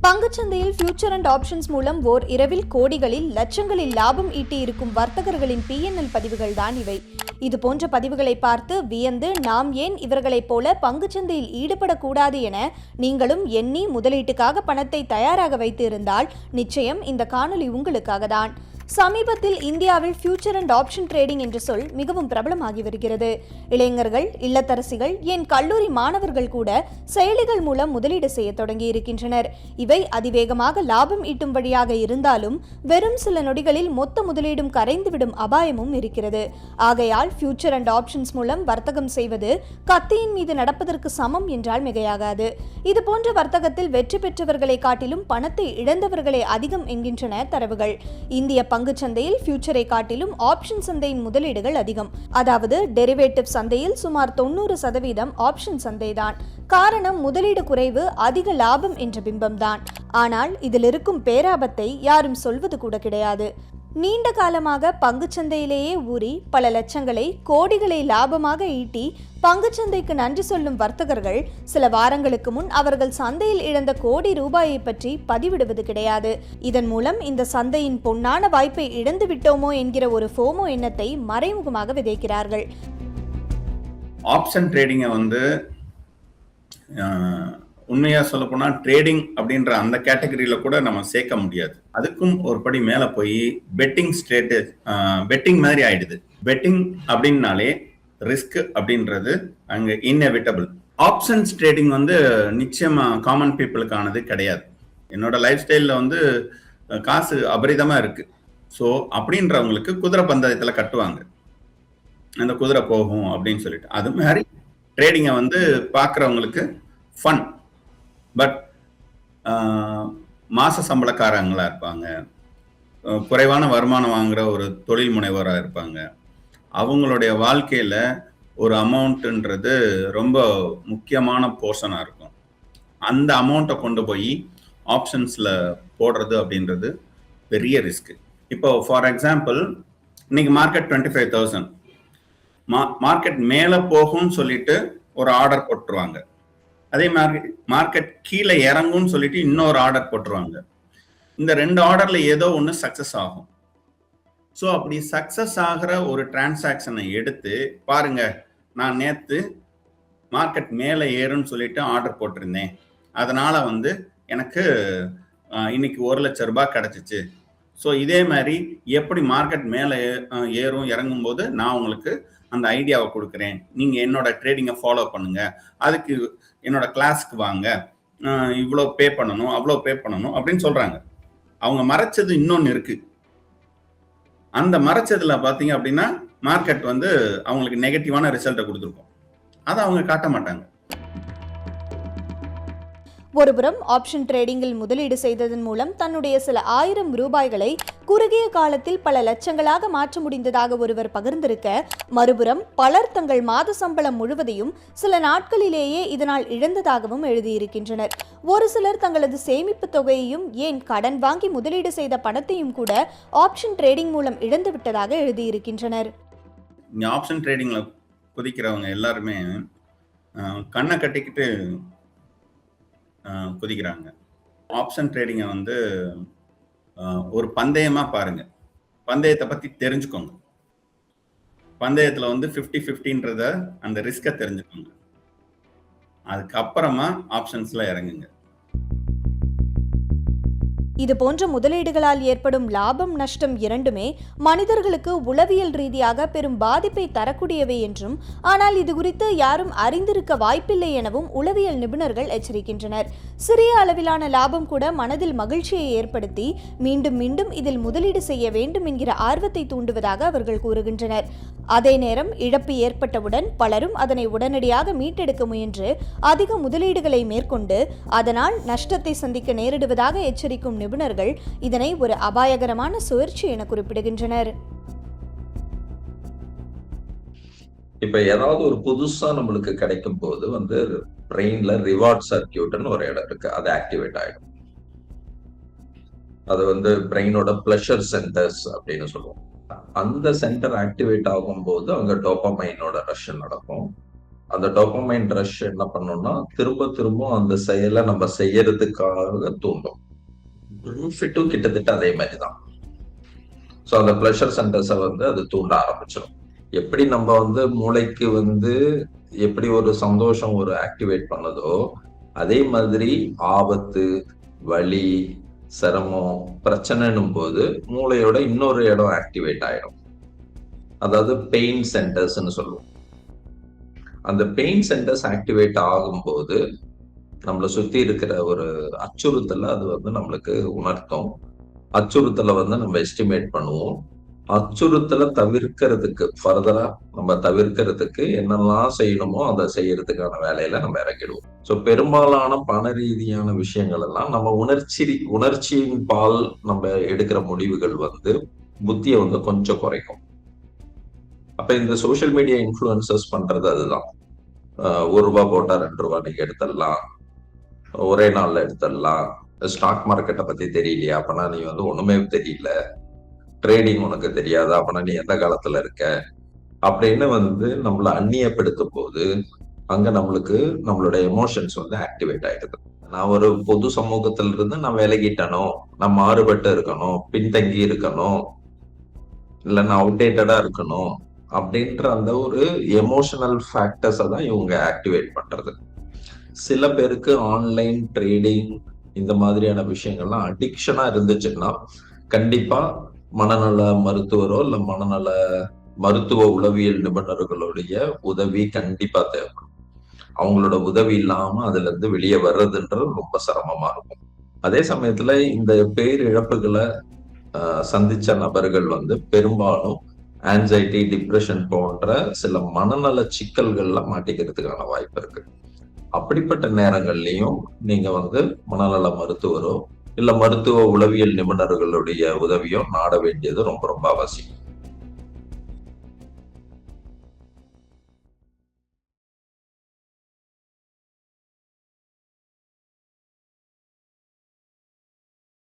பங்குச்சந்தையில் future and options மூலம் ஓர் இரவில் கோடிகளில் லட்சங்களில் லாபம் ஈட்டியிருக்கும் வர்த்தகர்களின் PNL பதிவுகள் தான் இவை. இது போன்ற பதிவுகளை பார்த்து வியந்து நாம் ஏன் இவர்களைப் போல பங்குச்சந்தையில் ஈடுபடக்கூடாது என நீங்களும் எண்ணி முதலீட்டுக்காக பணத்தை தயாராக வைத்து இருந்தால் நிச்சயம் இந்த காணொலி உங்களுக்காக தான். சமீபத்தில் இந்தியாவில் ஃபியூச்சர் அண்ட் ஆப்ஷன் ட்ரேடிங் என்ற சொல் மிகவும் பிரபலமாகி வருகிறது. இளைஞர்கள், இல்லத்தரசிகள், ஏன் கல்லூரி மாணவர்கள் கூட செயலிகள் மூலம் முதலீடு செய்ய தொடங்கி இருக்கின்றனர். இவை அதிவேகமாக லாபம் ஈட்டும் வழியாக இருந்தாலும் வெறும் சில நொடிகளில் மொத்த முதலீடும் கரைந்துவிடும் அபாயமும் இருக்கிறது. ஆகையால் ஃபியூச்சர் அண்ட் ஆப்ஷன்ஸ் மூலம் வர்த்தகம் செய்வது கத்தியின் மீது நடப்பதற்கு சமம் என்றால் மிகையாகாது. இதுபோன்ற வர்த்தகத்தில் வெற்றி பெற்றவர்களை காட்டிலும் பணத்தை இழந்தவர்களே அதிகம் என்கின்றன தரவுகள். இந்திய பங்கு சந்தையில் ஃபியூச்சரை காட்டிலும் ஆப்ஷன் சந்தையின் முதலீடுகள் அதிகம். அதாவது டெரிவேட்டிவ் சந்தையில் சுமார் 90% ஆப்ஷன் சந்தைதான். காரணம் முதலீடு குறைவு, அதிக லாபம் என்ற பிம்பம்தான். ஆனால் இதில் இருக்கும் பேராபத்தை யாரும் சொல்வது கூட கிடையாது. நீண்ட காலமாக பங்குச்சந்தையிலேயே ஊறி பல லட்சங்களை, கோடிகளை லாபமாக ஈட்டி பங்குச்சந்தைக்கு நன்றி சொல்லும் வர்த்தகர்கள் சில வாரங்களுக்கு முன் அவர்கள் சந்தையில் இழந்த கோடி ரூபாயை பற்றி பதிவிடுவது கிடையாது. இதன் மூலம் இந்த சந்தையின் பொன்னான வாய்ப்பை இழந்து விட்டோமோ என்கிற ஒரு ஃபோமோ எண்ணத்தை மறைமுகமாக விதைக்கிறார்கள். ஆப்ஷன் ட்ரேடிங்கை உண்மையா சொல்ல போனா ட்ரேடிங் அப்படின்ற அந்த கேட்டகரியில கூட நம்ம சேர்க்க முடியாது. அதுக்கும் ஒரு படி மேல போய் பெட்டிங் மாதிரி ஆயிடுது. பெட்டிங் அப்படின்னாலே ரிஸ்க் அப்படின்றது அங்க இன்எவிட்டபிள். ஆப்ஷன்ஸ் ட்ரேடிங் நிச்சயமா காமன் பீப்புளுக்கானது கிடையாது. என்னோட லைஃப் ஸ்டைல்ல காசு அபரிதமா இருக்கு. ஸோ அப்படின்றவங்களுக்கு குதிரை பந்தயத்துல கட்டுவாங்க, அந்த குதிரை போகும் அப்படின்னு சொல்லிட்டு. அது மாதிரி ட்ரேடிங்கை பார்க்குறவங்களுக்கு ஃபன். பட் மாச சம்பளக்காரங்களா இருப்பாங்க, குறைவான வருமானம் வாங்குற ஒரு தொழில் முனைவராக இருப்பாங்க. அவங்களுடைய வாழ்க்கையில ஒரு அமௌண்ட்ன்றது ரொம்ப முக்கியமான போர்ஷனாக இருக்கும். அந்த அமௌண்ட்டை கொண்டு போய் ஆப்ஷன்ஸ்ல போடுறது அப்படின்றது பெரிய ரிஸ்க். இப்போ ஃபார் எக்ஸாம்பிள், இன்னைக்கு மார்க்கெட் 25,000, மார்க்கெட் மேலே போகும்னு சொல்லிட்டு ஒரு ஆர்டர் போட்டுருவாங்க. அதே மாதிரி மார்க்கெட் கீழே இறங்கும்னு சொல்லிட்டு இன்னொரு ஆர்டர் போட்டுருவாங்க. இந்த 2 ஆர்டர்ல ஏதோ ஒன்று சக்சஸ் ஆகும். ஸோ அப்படி சக்சஸ் ஆகிற ஒரு டிரான்சாக்ஷனை எடுத்து பாருங்க, நான் நேற்று மார்க்கெட் மேலே ஏறும்னு சொல்லிட்டு ஆர்டர் போட்டிருந்தேன், அதனால எனக்கு இன்னைக்கு 1,00,000 ரூபாய் கிடைச்சிச்சு. ஸோ இதே மாதிரி எப்படி மார்க்கெட் மேலே ஏறும் இறங்கும் போது நான் உங்களுக்கு அந்த ஐடியாவை கொடுக்குறேன், நீங்க என்னோட ட்ரேடிங்கை ஃபாலோ பண்ணுங்க, அதுக்கு என்னோட கிளாஸ்க்கு வாங்க, இவ்வளோ பே பண்ணணும், அவ்வளோ பே பண்ணணும் அப்படின்னு சொல்றாங்க. அவங்க மறைச்சது இன்னொன்று இருக்கு. அந்த மறைச்சதுல பாத்தீங்க அப்படின்னா மார்க்கெட் அவங்களுக்கு நெகட்டிவான ரிசல்ட்டை கொடுத்துருக்கும். அதை அவங்க காட்ட மாட்டாங்க. ஒருபுறம் ஆப்ஷன் ட்ரேடிங்கில் முதலீடு செய்ததன் மூலம் தன்னுடைய சில 1000 ரூபாய்களை குறுகிய காலத்தில் பல லட்சங்களாக மாற்ற முடிந்ததாக ஒருவர் பகிர்ந்திருக்க, மறுபுறம் பலர் தங்கள் மாத சம்பளம் முழுவதையும் சில நாட்களிலேயே இதனால் இழந்ததாகவும் எழுதியிருக்கின்றனர். ஒரு சிலர் தங்களது சேமிப்பு தொகையையும், ஏன் கடன் வாங்கி முதலீடு செய்த பணத்தையும் கூட ஆப்ஷன் ட்ரேடிங் மூலம் இழந்து விட்டதாக எழுதியிருக்கின்றனர். ஆப்ஷன் ட்ரேடிங்ல குதிக்கிறவங்க எல்லாருமே கண்ணை கட்டிக்கிட்டு குதிக்கிறாங்க. ஆப்ஷன் ட்ரேடிங்கை ஒரு பந்தயமா பாருங்க, பந்தயத்தை பத்தி தெரிஞ்சுக்கோங்க. பந்தயத்துல 50-50ன்றத அந்த ரிஸ்கை தெரிஞ்சுக்கோங்க. அதுக்கப்புறமா ஆப்ஷன்ஸ்ல இறங்குங்க. இது போன்ற முதலீடுகளால் ஏற்படும் லாபம் நஷ்டம் இரண்டுமே மனிதர்களுக்கு உளவியல் ரீதியாக பெரும் பாதிப்பை தரக்கூடியவை என்றும், ஆனால் இது குறித்து யாரும் அறிந்திருக்க வாய்ப்பில்லை எனவும் உளவியல் நிபுணர்கள் எச்சரிக்கின்றனர். சிறிய அளவிலான லாபம் கூட மனதில் மகிழ்ச்சியை ஏற்படுத்தி மீண்டும் மீண்டும் இதில் முதலீடு செய்ய வேண்டும் என்கிற ஆர்வத்தை தூண்டுவதாக அவர்கள் கூறுகின்றனர். அதே நேரம் இழப்பு ஏற்பட்டவுடன் பலரும் அதனை உடனடியாக மீட்டெடுக்க முயன்று அதிக முதலீடுகளை மேற்கொண்டு அதனால் நஷ்டத்தை சந்திக்க நேரிடுவதாக எச்சரிக்கும் நிபுணர்கள் இதனை ஒரு அபாயகரமான சுழற்சி என குறிப்பிடுகின்றனர். இப்ப ஏதாவது ஒரு புதுசா நம்மளுக்கு கிடைக்கும் போது பிரெயின்ல ரிவார்ட் சர்க்கியூட்னு ஒரு இடம் இருக்கு, அது ஆக்டிவேட் ஆயிடும். அது பிரெயினோட பிளஷர் சென்டர்ஸ் அப்படின்னு சொல்லுவோம். அந்த சென்டர் ஆக்டிவேட் ஆகும் போது அங்க டோபமைனோட ரஷ் நடக்கும். அந்த டோபமைன் ரஷ் என்ன பண்ணோம்னா திரும்ப திரும்ப அந்த செயலை நம்ம செய்யறதுக்காக தூண்டும். ப்ராஃபிட்டும் கிட்டத்தட்ட அதே மாதிரி தான். ஸோ அந்த ப்ளஷர் சென்டர்ஸை வந்து அது தூண்ட ஆரம்பிச்சிடும். எப்படி நம்ம வந்து மூளைக்கு வந்து எப்படி ஒரு சந்தோஷம் ஒரு ஆக்டிவேட் பண்ணுதோ, அதே மாதிரி ஆபத்து, வலி, சிரமம், பிரச்சனைன்னும் போது மூளையோட இன்னொரு இடம் ஆக்டிவேட் ஆயிடும். அதாவது பெயின் சென்டர்ஸ்ன்னு சொல்லுவோம். அந்த பெயின் சென்டர்ஸ் ஆக்டிவேட் ஆகும்போது நம்மளை சுத்தி இருக்கிற ஒரு அச்சுறுத்தலை அது வந்து நம்மளுக்கு உணர்த்தும். அச்சுறுத்தலை வந்து நம்ம எஸ்டிமேட் பண்ணுவோம். அச்சுறுத்தலை தவிர்க்கிறதுக்கு ஃபர்தரா நம்ம தவிர்க்கிறதுக்கு என்னெல்லாம் செய்யணுமோ அதை செய்யறதுக்கான வேலையில நம்ம இறங்கிடுவோம். ஸோ பெரும்பாலான பண ரீதியான விஷயங்கள் எல்லாம் நம்ம உணர்ச்சியின் பால் நம்ம எடுக்கிற முடிவுகள் வந்து புத்தியை வந்து கொஞ்சம் குறைக்கும். அப்ப இந்த சோசியல் மீடியா இன்ஃப்ளூயன்சஸ் பண்றது அதுதான். ₹1 போட்டா ₹2 நீங்க எடுத்துடலாம், ஒரே நாள்ல எடுத்துடலாம். ஸ்டாக் மார்க்கெட்டை பத்தி தெரியலையா, அப்பனா நீ வந்து ஒண்ணுமே தெரியல, ட்ரேடிங் உனக்கு தெரியாது, அப்பனா நீ எந்த காலத்துல இருக்க அப்படின்னு வந்து நம்மள அந்நியப்படுத்தும் போது அங்க நம்மளுக்கு நம்மளோட எமோஷன்ஸ் வந்து ஆக்டிவேட் ஆயிடுது. நான் ஒரு பொது சமூகத்துல இருந்து நான் விலகிட்டணும், நான் மாறுபட்டு இருக்கணும், பின்தங்கி இருக்கணும், இல்ல நான் அவுடேட்டடா இருக்கணும் அப்படின்ற அந்த ஒரு எமோஷனல் ஃபேக்டர்ஸை தான் இவங்க ஆக்டிவேட் பண்றது. சில பேருக்கு ஆன்லைன் ட்ரேடிங் இந்த மாதிரியான விஷயங்கள்லாம் அடிக்ஷனா இருந்துச்சுன்னா கண்டிப்பா மனநல மருத்துவரோ இல்ல மனநல மருத்துவ உளவியல் நிபுணர்களுடைய உதவி கண்டிப்பா தேவைப்படும். அவங்களோட உதவி இல்லாம அதுல இருந்து வெளியே வர்றதுன்றது ரொம்ப சிரமமா இருக்கும். அதே சமயத்துல இந்த பேரிழப்புகளை சந்திச்ச நபர்கள் வந்து பெரும்பாலும் ஆன்சைட்டி, டிப்ரெஷன் போன்ற சில மனநல சிக்கல்கள்ல மாட்டிக்கிறதுக்கான வாய்ப்பு இருக்கு. அப்படிப்பட்ட நேரங்கள்லயும் நீங்க வந்து மனநல மருத்துவரோ இல்ல மருத்துவ உளவியல் நிபுணர்களுடைய உதவியோ நாட வேண்டியது ரொம்ப ரொம்ப அவசியம்.